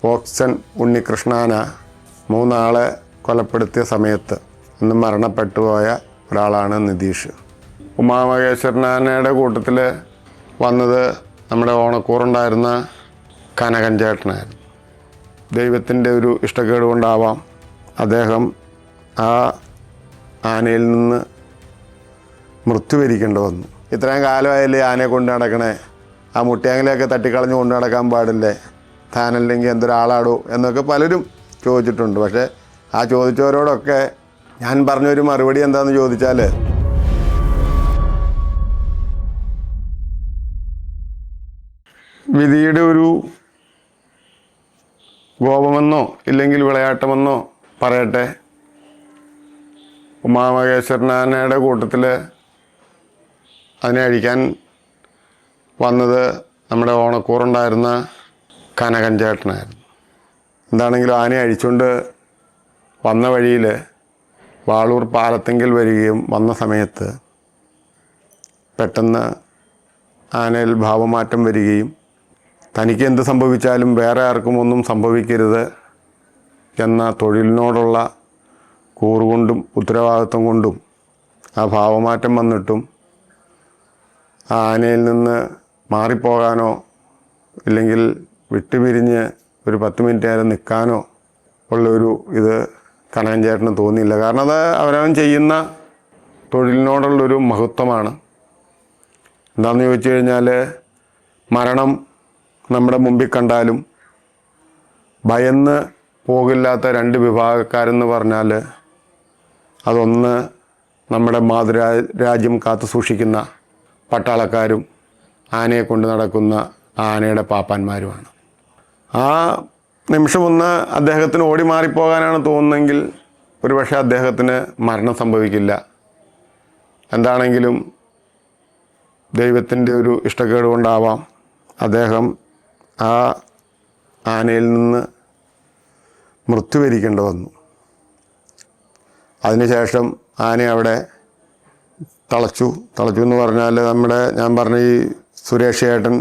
പോക്സൺ ഉണ്ണികൃഷ്ണാന 3 ആളെ കൊലപ്പെടുത്തിയ സമയത്ത് ഇന്ന് മരണപ്പെട്ടുപോയ ഒരാളാണ് നിതീഷ്. ഉമാമഹേശ്വരനാനയുടെ കൂട്ടത്തിൽ വന്നത് നമ്മുടെ ഓണക്കൂറുണ്ടായിരുന്ന കനകൻ ചേട്ടനായിരുന്നു. ദൈവത്തിൻ്റെ ഒരു ഇഷ്ടക്കേട് കൊണ്ടാവാം അദ്ദേഹം ആ ആനയിൽ നിന്ന് മൃത്യു വരിക്കേണ്ടി വന്നു. ഇത്രയും കാലമായാലും ആനയെ കൊണ്ട് നടക്കണേ, ആ മുട്ടിയാങ്കിലൊക്കെ തട്ടിക്കളഞ്ഞ് കൊണ്ട് നടക്കാൻ പാടില്ലേ, താനല്ലെങ്കിൽ എന്തൊരാളാടോ എന്നൊക്കെ പലരും ചോദിച്ചിട്ടുണ്ട്. പക്ഷേ ആ ചോദിച്ചവരോടൊക്കെ ഞാൻ പറഞ്ഞൊരു മറുപടി എന്താണെന്ന് ചോദിച്ചാൽ, വിധിയുടെ ഒരു കോപമെന്നോ ഇല്ലെങ്കിൽ വിളയാട്ടമെന്നോ പറയട്ടെ, ഉമാമഹേശ്വരനാനയുടെ കൂട്ടത്തിൽ അതിനെ അഴിക്കാൻ വന്നത് നമ്മുടെ ഓണക്കൂറുണ്ടായിരുന്ന കനകൻ ചേട്ടനായിരുന്നു. എന്താണെങ്കിലും ആനയെ അഴിച്ചുകൊണ്ട് വന്ന വഴിയിൽ വാളൂർ പാലത്തെങ്കിൽ വരികയും വന്ന സമയത്ത് പെട്ടെന്ന് ആനയിൽ ഭാവമാറ്റം വരികയും തനിക്ക് എന്ത് സംഭവിച്ചാലും വേറെ ആർക്കും ഒന്നും സംഭവിക്കരുത് എന്ന തൊഴിലിനോടുള്ള കൂറുകൊണ്ടും ഉത്തരവാദിത്വം കൊണ്ടും ആ ഭാവമാറ്റം വന്നിട്ടും ആ ആനയിൽ നിന്ന് മാറിപ്പോകാനോ ഇല്ലെങ്കിൽ വിട്ടുപിരിഞ്ഞ് ഒരു 10 മിനിറ്റ് നേരം നിൽക്കാനോ ഉള്ളൊരു ഇത് കനകൻ ചേട്ടന് തോന്നിയില്ല. കാരണം അത് അവനവൻ ചെയ്യുന്ന തൊഴിലിനോടുള്ളൊരു മഹത്വമാണ്. എന്താണെന്ന് ചോദിച്ചു കഴിഞ്ഞാൽ, മരണം നമ്മുടെ മുമ്പിൽ കണ്ടാലും ഭയന്ന് പോകില്ലാത്ത 2 വിഭാഗക്കാരെന്ന് പറഞ്ഞാൽ അതൊന്ന് നമ്മുടെ മാതൃരാജ്യം കാത്തു സൂക്ഷിക്കുന്ന പട്ടാളക്കാരും ആനയെ കൊണ്ട് നടക്കുന്ന ആനയുടെ പാപ്പാന്മാരുമാണ്. ആ നിമിഷമൊന്ന് അദ്ദേഹത്തിന് ഓടി മാറിപ്പോകാനാണ് തോന്നുന്നതെങ്കിൽ ഒരുപക്ഷെ അദ്ദേഹത്തിന് മരണം സംഭവിക്കില്ല. എന്താണെങ്കിലും ദൈവത്തിൻ്റെ ഒരു ഇഷ്ടക്കേട് കൊണ്ടാവാം അദ്ദേഹം ആ ആനയിൽ നിന്ന് മൃത്യു വരിക്കേണ്ടി വന്നു. അതിനുശേഷം ആന അവിടെ തളച്ചു എന്ന് പറഞ്ഞാൽ ഞാൻ പറഞ്ഞ ഈ സുരേഷ് ചേട്ടൻ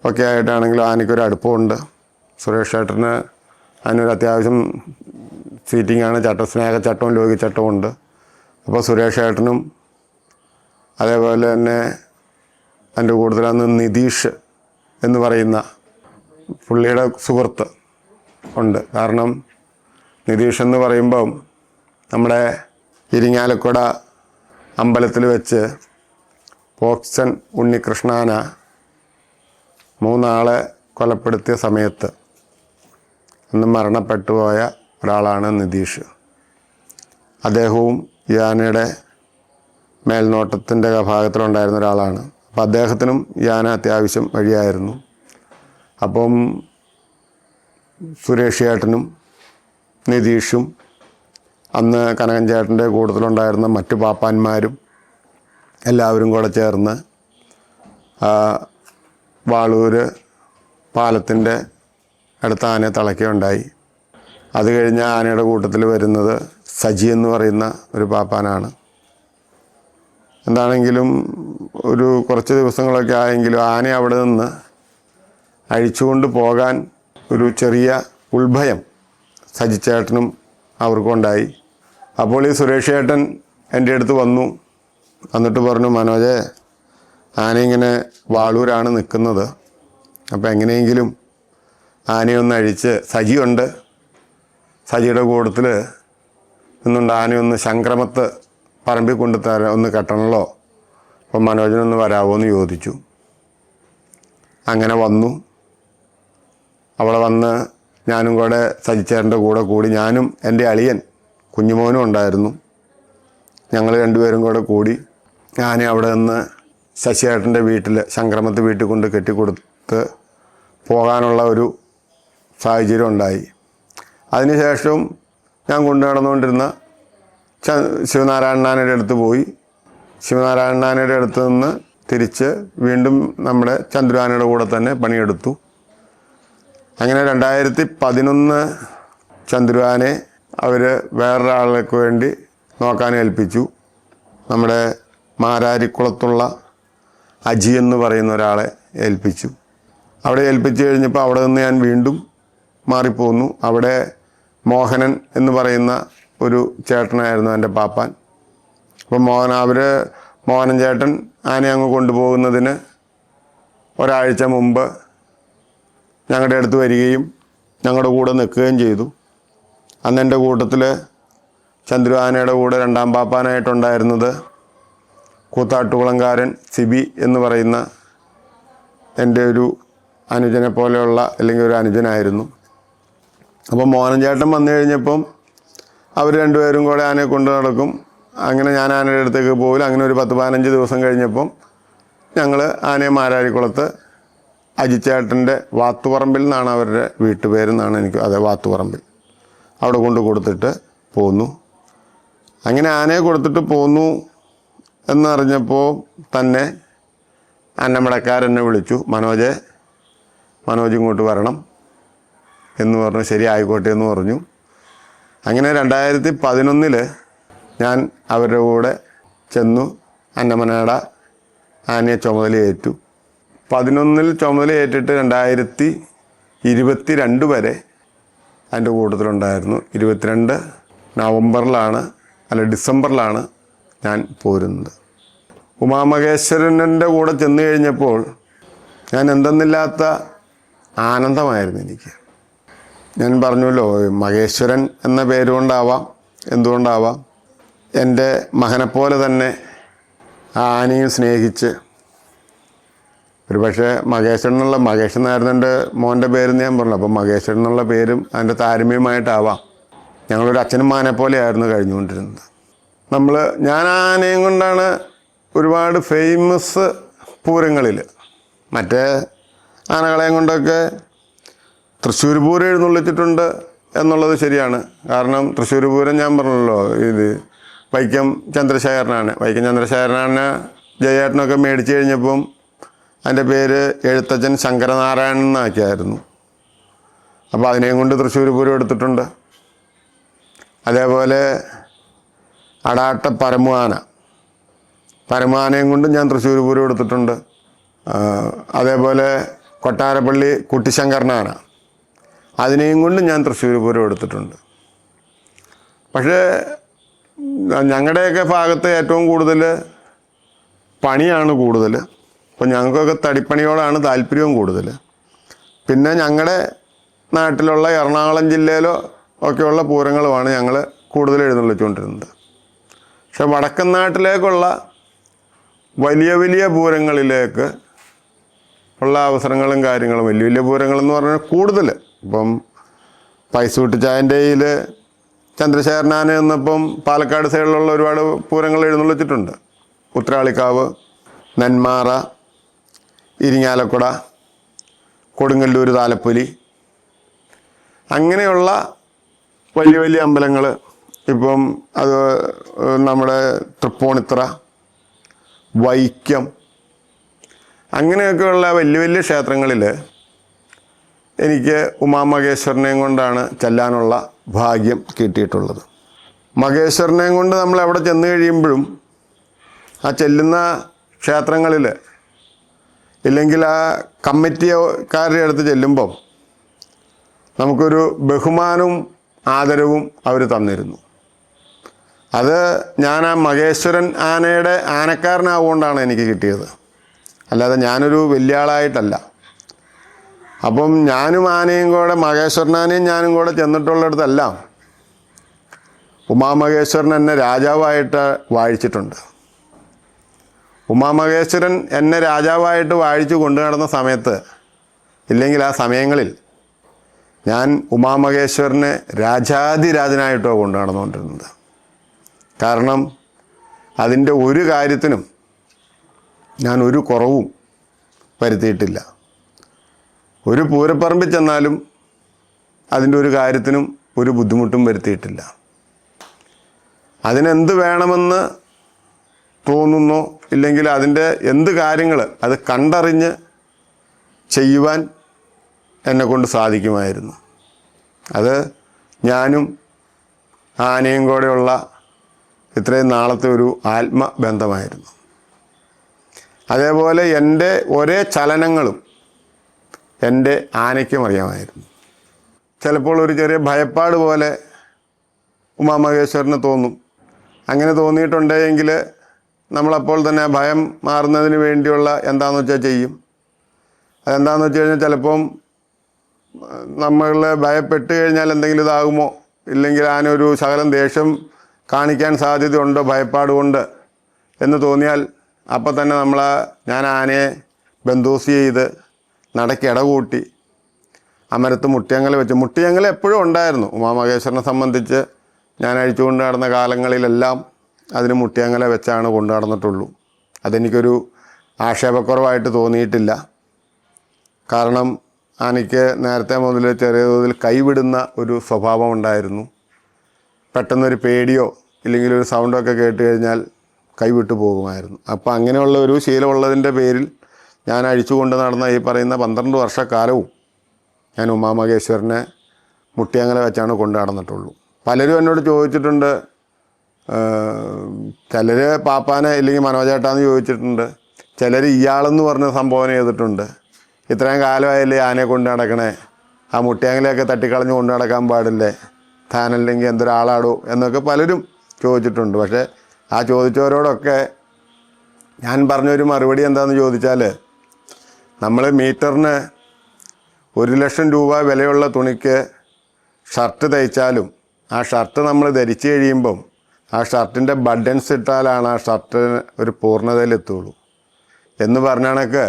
ഒക്കെ ആയിട്ടാണെങ്കിലും ആനയ്ക്കൊരു അടുപ്പമുണ്ട്. സുരേഷ് ചേട്ടന് അതിനൊരു അത്യാവശ്യം സീറ്റിങ്ങാണ്, സ്നേഹച്ചട്ടവും ലോകിച്ചട്ടവും ഉണ്ട്. അപ്പോൾ സുരേഷ് ചേട്ടനും അതേപോലെ തന്നെ എൻ്റെ കൂടുതലന്ന് നിതീഷ് എന്ന് പറയുന്ന പുള്ളിയുടെ സുഹൃത്ത് ഉണ്ട്. കാരണം നിതീഷ് എന്ന് പറയുമ്പം നമ്മുടെ ഇരിങ്ങാലക്കുട അമ്പലത്തിൽ വെച്ച് പോക്സൺ ഉണ്ണികൃഷ്ണാന 3 ആളെ കൊലപ്പെടുത്തിയ സമയത്ത് ഇന്ന് മരണപ്പെട്ടുപോയ ഒരാളാണ് നിതീഷ്. അദ്ദേഹവും ഈ ആനയുടെ മേൽനോട്ടത്തിൻ്റെ ഭാഗത്തിലുണ്ടായിരുന്ന ഒരാളാണ്. അപ്പോൾ അദ്ദേഹത്തിനും ഈ ആന അത്യാവശ്യം വഴിയായിരുന്നു. അപ്പം സുരേഷ് ചേട്ടനും നിതീഷും അന്ന് കനകൻ ചേട്ടൻ്റെ കൂട്ടത്തിലുണ്ടായിരുന്ന മറ്റു പാപ്പാന്മാരും എല്ലാവരും കൂടെ ചേർന്ന് വാളൂർ പാലത്തിൻ്റെ അടുത്ത ആനയെ തളയ്ക്കുകയുണ്ടായി. അത് കഴിഞ്ഞ് ആനയുടെ കൂട്ടത്തിൽ വരുന്നത് സജി എന്ന് പറയുന്ന ഒരു പാപ്പാനാണ്. എന്താണെങ്കിലും ഒരു കുറച്ച് ദിവസങ്ങളൊക്കെ ആയെങ്കിലും ആന അവിടെ നിന്ന് അഴിച്ചുകൊണ്ട് പോകാൻ ഒരു ചെറിയ ഉൾഭയം സജിച്ചേട്ടനും അവർക്കുണ്ടായി. അപ്പോൾ ഈ സുരേഷ് ചേട്ടൻ എൻ്റെ അടുത്ത് വന്നിട്ട് പറഞ്ഞു, മനോജേ, ആന ഇങ്ങനെ വാളൂരാണ് നിൽക്കുന്നത്, അപ്പോൾ എങ്ങനെയെങ്കിലും ആനയൊന്ന് അഴിച്ച്, സജിയുണ്ട്, സജിയുടെ കൂട്ടത്തിൽ നിന്നുണ്ട്, ആനയൊന്ന് ശംക്രമത്ത് പറമ്പിൽ കൊണ്ട് ഒന്ന് കെട്ടണമല്ലോ, അപ്പം മനോജനൊന്ന് വരാമോ എന്ന് ചോദിച്ചു. അങ്ങനെ വന്നു. അവിടെ വന്ന് ഞാനും കൂടെ സജിച്ചേട്ടൻ്റെ കൂടെ കൂടി, ഞാനും എൻ്റെ അളിയൻ കുഞ്ഞുമോനും ഉണ്ടായിരുന്നു. ഞങ്ങൾ 2 പേരും കൂടെ കൂടി ആനയെ അവിടെ നിന്ന് ശശിയേട്ടൻ്റെ വീട്ടിൽ, ശംക്രമത്ത് വീട്ടിൽ കൊണ്ട് കെട്ടിക്കൊടുത്ത് പോകാനുള്ള ഒരു സാഹചര്യം ഉണ്ടായി. അതിനുശേഷം ഞാൻ കൊണ്ടു നടന്നുകൊണ്ടിരുന്ന ശിവനാരായണനാനയുടെ അടുത്ത് പോയി. ശിവനാരായണനാനയുടെ അടുത്ത് നിന്ന് തിരിച്ച് വീണ്ടും നമ്മുടെ ചന്ദ്രാനയുടെ കൂടെ തന്നെ പണിയെടുത്തു. അങ്ങനെ 2011 ചന്ദ്രുവാനെ അവർ വേറൊരാൾക്ക് വേണ്ടി നോക്കാൻ ഏൽപ്പിച്ചു. നമ്മുടെ മാരാരിക്കുളത്തുള്ള അജി എന്ന് പറയുന്ന ഒരാളെ ഏൽപ്പിച്ചു. അവിടെ ഏൽപ്പിച്ചു കഴിഞ്ഞപ്പോൾ അവിടെ നിന്ന് ഞാൻ വീണ്ടും മാറിപ്പോന്നു. അവിടെ മോഹനൻ എന്ന് പറയുന്ന ഒരു ചേട്ടനായിരുന്നു എൻ്റെ പാപ്പാൻ. അപ്പം മോഹനൻ ചേട്ടൻ ആനയെ അങ്ങ് കൊണ്ടുപോകുന്നതിന് ഒരാഴ്ച മുമ്പ് ഞങ്ങളുടെ അടുത്ത് വരികയും ഞങ്ങളുടെ കൂടെ നിൽക്കുകയും ചെയ്തു. അന്ന് എൻ്റെ കൂട്ടത്തിൽ ചന്ദ്രു ആനയുടെ കൂടെ രണ്ടാം പാപ്പാനായിട്ടുണ്ടായിരുന്നത് കൂത്താട്ടുകുളംകാരൻ സിബി എന്ന് പറയുന്ന എൻ്റെ ഒരു അനുജനെ പോലെയുള്ള അല്ലെങ്കിൽ ഒരു അനുജനായിരുന്നു. അപ്പം മോഹനൻ ചേട്ടൻ വന്നു കഴിഞ്ഞപ്പം അവർ രണ്ടുപേരും കൂടെ ആനയെ കൊണ്ട് നടക്കും. അങ്ങനെ ഞാൻ ആനയുടെ അടുത്തേക്ക് പോകില്ല. അങ്ങനെ ഒരു 10-15 ദിവസം കഴിഞ്ഞപ്പം ഞങ്ങൾ ആനയെ മാരാരിക്കുളത്ത് അജിച്ചേട്ടൻ്റെ വാത്തുപറമ്പിൽ നിന്നാണ് അവരുടെ വീട്ടുപേരെന്നാണ് എനിക്ക്, അതെ, വാത്തുപറമ്പിൽ, അവിടെ കൊണ്ട് കൊടുത്തിട്ട് പോന്നു. അങ്ങനെ ആനയെ കൊടുത്തിട്ട് പോന്നു എന്നറിഞ്ഞപ്പോൾ തന്നെ അന്നമടക്കാരെന്നെ വിളിച്ചു, മനോജ് ഇങ്ങോട്ട് വരണം എന്ന് പറഞ്ഞു. ശരി, ആയിക്കോട്ടെ എന്ന് പറഞ്ഞു. അങ്ങനെ 2011 ഞാൻ അവരുടെ കൂടെ ചെന്നു അന്നമനയുടെ ആനയെ ചുമതലയേറ്റു. 2011 ചുമതലയേറ്റിട്ട് 2022 വരെ അതിൻ്റെ കൂട്ടത്തിലുണ്ടായിരുന്നു. 22 ഡിസംബറിലാണ് ഞാൻ പോരുന്നത്. ഉമാമഹേശ്വരൻ്റെ കൂടെ ചെന്ന് കഴിഞ്ഞപ്പോൾ ഞാൻ എന്തെന്നില്ലാത്ത ആനന്ദമായിരുന്നു എനിക്ക്. ഞാൻ പറഞ്ഞല്ലോ, മഹേശ്വരൻ എന്ന പേരുകൊണ്ടാവാം, എന്തുകൊണ്ടാവാം, എൻ്റെ മകനെപ്പോലെ തന്നെ ആ ആനയും സ്നേഹിച്ച്, ഒരു പക്ഷേ മഹേശ്വരൻ എന്നായിരുന്നു എൻ്റെ മോൻ്റെ പേരെന്ന് ഞാൻ പറഞ്ഞു. അപ്പം മഹേശ്വരൻ എന്നുള്ള പേരും അതിൻ്റെ താരതമ്യമായിട്ടാവാം. ഞങ്ങളൊരു അച്ഛനും മകനെ പോലെയായിരുന്നു കഴിഞ്ഞുകൊണ്ടിരുന്നത്. ഞാൻ ആനയും കൊണ്ടാണ് ഒരുപാട് ഫേമസ് പൂരങ്ങളിൽ, മറ്റേ ആനകളെയും കൊണ്ടൊക്കെ തൃശ്ശൂർ പൂരം എഴുന്നള്ളിച്ചിട്ടുണ്ട് എന്നുള്ളത് ശരിയാണ്. കാരണം തൃശ്ശൂർ പൂരം ഞാൻ പറഞ്ഞല്ലോ, ഇത് വൈക്കം ചന്ദ്രശേഖരനാണ്. ജയേട്ടനൊക്കെ മേടിച്ചു കഴിഞ്ഞപ്പം അതിൻ്റെ പേര് എഴുത്തച്ഛൻ ശങ്കരനാരായണൻ എന്നാക്കിയായിരുന്നു. അപ്പോൾ അതിനെയും കൊണ്ട് തൃശ്ശൂർ പൂരം എടുത്തിട്ടുണ്ട്. അതേപോലെ അടാട്ട പരമാനയും കൊണ്ട് ഞാൻ തൃശ്ശൂർ പൂരം എടുത്തിട്ടുണ്ട്. അതേപോലെ കൊട്ടാരപ്പള്ളി കുട്ടിശങ്കരനാന, അതിനെയും കൊണ്ട് ഞാൻ തൃശ്ശൂർ പൂരം എടുത്തിട്ടുണ്ട്. പക്ഷേ ഞങ്ങളുടെയൊക്കെ ഭാഗത്ത് ഏറ്റവും കൂടുതൽ പണിയാണ് കൂടുതൽ. അപ്പോൾ ഞങ്ങൾക്കൊക്കെ തടിപ്പണിയോടാണ് താല്പര്യവും കൂടുതൽ. പിന്നെ ഞങ്ങളുടെ നാട്ടിലുള്ള എറണാകുളം ജില്ലയിലോ ഒക്കെയുള്ള പൂരങ്ങളുമാണ് ഞങ്ങൾ കൂടുതൽ എഴുന്നള്ളിച്ചുകൊണ്ടിരുന്നത്. പക്ഷെ വടക്കൻ നാട്ടിലേക്കുള്ള വലിയ വലിയ പൂരങ്ങളിലേക്ക് ഉള്ള അവസരങ്ങളും കാര്യങ്ങളും, വലിയ വലിയ പൂരങ്ങളെന്ന് പറഞ്ഞാൽ കൂടുതൽ, ഇപ്പം പൈസൂട്ടിച്ചായൻ്റെയിൽ ചന്ദ്രശേഖരനാന എന്നപ്പം പാലക്കാട് സൈഡിലുള്ള ഒരുപാട് പൂരങ്ങൾ എഴുന്നള്ളിച്ചിട്ടുണ്ട്. ഉത്രാളിക്കാവ്, നെന്മാറ, ഇരിങ്ങാലക്കുട, കൊടുങ്ങല്ലൂർ താലപ്പൊലി, അങ്ങനെയുള്ള വലിയ വലിയ അമ്പലങ്ങൾ, ഇപ്പം അത് നമ്മുടെ തൃപ്പൂണിത്തുറ, വൈക്കം, അങ്ങനെയൊക്കെയുള്ള വലിയ വലിയ ക്ഷേത്രങ്ങളിൽ എനിക്ക് ഉമാമഹേശ്വരനെയും കൊണ്ടാണ് ചെല്ലാനുള്ള ഭാഗ്യം കിട്ടിയിട്ടുള്ളത്. മഹേശ്വരനെയും കൊണ്ട് നമ്മൾ എവിടെ ചെന്ന് കഴിയുമ്പോഴും ആ ചെല്ലുന്ന ക്ഷേത്രങ്ങളിൽ ഇല്ലെങ്കിൽ ആ കമ്മിറ്റിക്കാരുടെ അടുത്ത് ചെല്ലുമ്പം നമുക്കൊരു ബഹുമാനവും ആദരവും അവർ തന്നിരുന്നു. അത് ഞാൻ ആ മഹേശ്വരൻ ആനയുടെ ആനക്കാരനാവുകൊണ്ടാണ് എനിക്ക് കിട്ടിയത്, അല്ലാതെ ഞാനൊരു വലിയ ആളായിട്ടല്ല. അപ്പം ഞാനും ആനയും കൂടെ, മഹേശ്വരനാനയും ഞാനും കൂടെ ചെന്നിട്ടുള്ളിടത്തെല്ലാം ഉമാമഹേശ്വരൻ എന്നെ രാജാവായിട്ട് വാഴിച്ചിട്ടുണ്ട്. ഉമാമഹേശ്വരൻ എന്നെ രാജാവായിട്ട് വാഴിച്ചു കൊണ്ടു നടന്ന സമയത്ത്, ഇല്ലെങ്കിൽ ആ സമയങ്ങളിൽ ഞാൻ ഉമാമഹേശ്വരനെ രാജാതിരാജനായിട്ടോ കൊണ്ടു നടന്നുകൊണ്ടിരുന്നത്. കാരണം അതിൻ്റെ ഒരു കാര്യത്തിനും ഞാൻ ഒരു കുറവും വരുത്തിയിട്ടില്ല. ഒരു പൂരപ്പറമ്പിൽ ചെന്നാലും അതിൻ്റെ ഒരു കാര്യത്തിനും ഒരു ബുദ്ധിമുട്ടും വരുത്തിയിട്ടില്ല. അതിനെന്ത് വേണമെന്ന് തോന്നുന്നോ, ഇല്ലെങ്കിൽ അതിൻ്റെ എന്ത് കാര്യങ്ങൾ അത് കണ്ടറിഞ്ഞ് ചെയ്യുവാൻ എന്നെക്കൊണ്ട് സാധിക്കുമായിരുന്നു. അത് ഞാനും ആനയും കൂടെയുള്ള ഇത്രയും നാളത്തെ ഒരു ആത്മബന്ധമായിരുന്നു. അതേപോലെ എൻ്റെ ഒരേ ചലനങ്ങളും എൻ്റെ ആനയ്ക്കും അറിയാമായിരുന്നു. ചിലപ്പോൾ ഒരു ചെറിയ ഭയപ്പാട് പോലെ ഉമാമഹേശ്വരന് തോന്നും. അങ്ങനെ തോന്നിയിട്ടുണ്ടെങ്കിൽ നമ്മളപ്പോൾ തന്നെ ഭയം മാറുന്നതിന് വേണ്ടിയുള്ള എന്താണെന്ന് വെച്ചാൽ ചെയ്യും. അതെന്താണെന്ന് വെച്ച് കഴിഞ്ഞാൽ ചിലപ്പം നമ്മൾ ഭയപ്പെട്ട് കഴിഞ്ഞാൽ എന്തെങ്കിലും ഇതാകുമോ, ഇല്ലെങ്കിൽ ആനൊരു ശകലം ദേഷ്യം കാണിക്കാൻ സാധ്യതയുണ്ടോ ഭയപ്പാട് കൊണ്ട് എന്ന് തോന്നിയാൽ അപ്പം തന്നെ ഞാൻ ആനയെ ബന്ദോസ് ചെയ്ത് നടക്ക് ഇടകൂട്ടി അമരത്ത് മുട്ടിയങ്ങൽ വെച്ച്. മുട്ടിയങ്ങൽ എപ്പോഴും ഉണ്ടായിരുന്നു. ഉമാമഹേശ്വരനെ സംബന്ധിച്ച് ഞാൻ അഴിച്ചുകൊണ്ട് നടന്ന കാലങ്ങളിലെല്ലാം അതിന് മുട്ടിയങ്ങല വെച്ചാണ് കൊണ്ടു നടന്നിട്ടുള്ളൂ. അതെനിക്കൊരു ആക്ഷേപക്കുറവായിട്ട് തോന്നിയിട്ടില്ല. കാരണം ആനയ്ക്ക് നേരത്തെ മുതൽ ചെറിയ തോതിൽ കൈവിടുന്ന ഒരു സ്വഭാവം ഉണ്ടായിരുന്നു. പെട്ടെന്നൊരു പേടിയോ ഇല്ലെങ്കിൽ ഒരു സൗണ്ടൊക്കെ കേട്ട് കഴിഞ്ഞാൽ കൈവിട്ടു പോകുമായിരുന്നു. അപ്പോൾ അങ്ങനെയുള്ള ഒരു ശീലമുള്ളതിൻ്റെ പേരിൽ ഞാൻ അഴിച്ചുകൊണ്ട് നടന്ന ഈ പറയുന്ന 12 വർഷക്കാലവും ഞാൻ ഉമാമഹേശ്വരനെ മുട്ടിയങ്ങല വെച്ചാണ് കൊണ്ടു നടന്നിട്ടുള്ളൂ. പലരും എന്നോട് ചോദിച്ചിട്ടുണ്ട്, ചിലർ പാപ്പാനെ ഇല്ലെങ്കിൽ മനോജേട്ടാന്ന് ചോദിച്ചിട്ടുണ്ട്, ചിലർ ഇയാളെന്ന് പറഞ്ഞ് സംബോധന ചെയ്തിട്ടുണ്ട്. ഇത്രയും കാലമായില്ലേ ആനയെ കൊണ്ട് നടക്കണേ, ആ മുട്ടിയങ്ങലയൊക്കെ തട്ടിക്കളഞ്ഞ് കൊണ്ട് നടക്കാൻ പാടില്ലേ, താനല്ലെങ്കിൽ എന്തൊരാളാടോ എന്നൊക്കെ പലരും ചോദിച്ചിട്ടുണ്ട്. പക്ഷേ ആ ചോദിച്ചവരോടൊക്കെ ഞാൻ പറഞ്ഞൊരു മറുപടി എന്താണെന്ന് ചോദിച്ചാൽ, നമ്മൾ മീറ്ററിന് 1,00,000 രൂപ വിലയുള്ള തുണിക്ക് ഷർട്ട് തയ്ച്ചാലും ആ ഷർട്ട് നമ്മൾ ധരിച്ചു കഴിയുമ്പം ആ ഷർട്ടിൻ്റെ ബട്ടൺസ് ഇട്ടാലാണ് ആ ഷർട്ട് ഒരു പൂർണ്ണതയിലെത്തുള്ളൂ എന്ന് പറഞ്ഞ കണക്ക്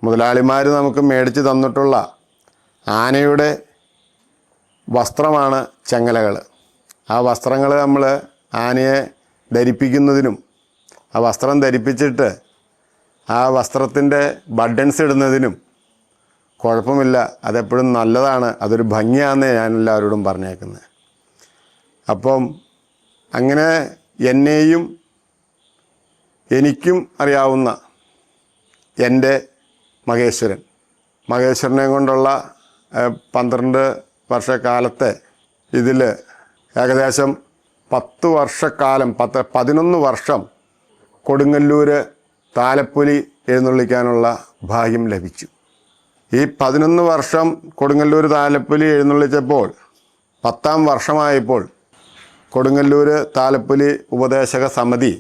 മുതലാളിമാർ നമുക്ക് മേടിച്ച് തന്നിട്ടുള്ള ആനയുടെ വസ്ത്രമാണ് ചെങ്ങലകൾ. ആ വസ്ത്രങ്ങൾ നമ്മൾ ആനയെ ധരിപ്പിക്കുന്നതിനും ആ വസ്ത്രം ധരിപ്പിച്ചിട്ട് ആ വസ്ത്രത്തിൻ്റെ ബട്ടൺസ് ഇടുന്നതിനും കുഴപ്പമില്ല, അതെപ്പോഴും നല്ലതാണ്, അതൊരു ഭംഗിയാണെന്നേ ഞാൻ എല്ലാവരോടും പറഞ്ഞേക്കുന്നത്. അപ്പം അങ്ങനെ എന്നെയും എനിക്കും അറിയാവുന്ന എൻ്റെ മഹേശ്വരനെ കൊണ്ടുള്ള 12 വർഷക്കാലത്തെ ഇതിൽ ഏകദേശം 10 വർഷക്കാലം 11 വർഷം കൊടുങ്ങല്ലൂർ താലപ്പൊലി എഴുന്നള്ളിക്കാനുള്ള ഭാഗ്യം ലഭിച്ചു. ഈ 11 വർഷം കൊടുങ്ങല്ലൂർ താലപ്പൊലി എഴുന്നള്ളിച്ചപ്പോൾ 10ാം വർഷമായപ്പോൾ കൊടുങ്ങല്ലൂർ താലപ്പൊലി ഉപദേശക സമിതി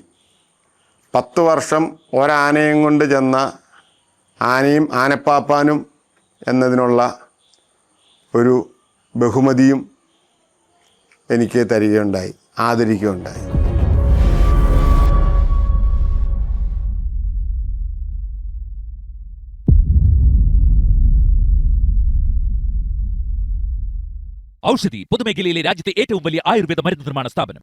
10 വർഷം ഒരാനയും കൊണ്ട് ചെന്ന ആനയും ആനപ്പാപ്പാനും എന്നതിനുള്ള ഒരു ബഹുമതിയും എനിക്ക് തരികയുണ്ടായി, ആദരിക്കുകയുണ്ടായി. ഔഷധി പൊതുമേഖലയിലെ രാജ്യത്തെ ഏറ്റവും വലിയ ആയുർവേദ മരുന്ന് നിർമ്മാണ സ്ഥാപനം.